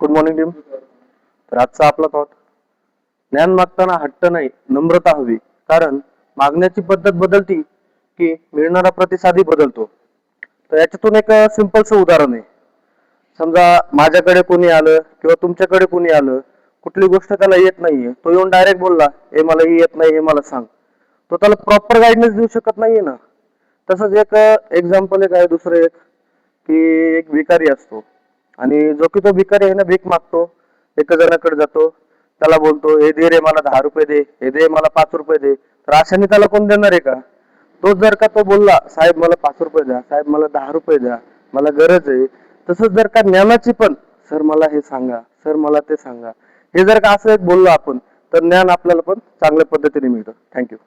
Good morning team. तर आजचा आपला थॉट, ज्ञान मागताना हट्ट नाही, नम्रता हवी. कारण मागण्याची पद्धत बदलती की मिळणारा प्रतिसादही बदलतो. तर याच्यातून एक सिंपलचं उदाहरण आहे. समजा माझ्याकडे कोणी आलं किंवा तुमच्याकडे कोणी आलं, कुठली गोष्ट त्याला येत नाहीये, तो येऊन डायरेक्ट बोलला, हे मला ही येत नाही, हे मला सांग. तो त्याला प्रॉपर गाईडन्स देऊ शकत नाहीये ना. तसंच एक एक्झाम्पल एक आहे, दुसरं एक की एक भिकारी असतो आणि जो की तो भिकारी आहे ना, भीक मागतो. एका जणाकडे जातो, त्याला बोलतो, हे दे रे मला 10 रुपये दे, हे दे मला 5 रुपये दे. तर अशाने त्याला कोण देणार आहे का? तो जर का तो बोलला, साहेब मला 5 रुपये द्या, साहेब मला 10 रुपये द्या, मला गरज आहे. तसंच जर का ज्ञानाची पण, सर मला हे सांगा, सर मला ते सांगा, हे जर का असं एक बोललो आपण, तर ज्ञान आपल्याला पण चांगल्या पद्धतीने मिळतं. थँक्यू.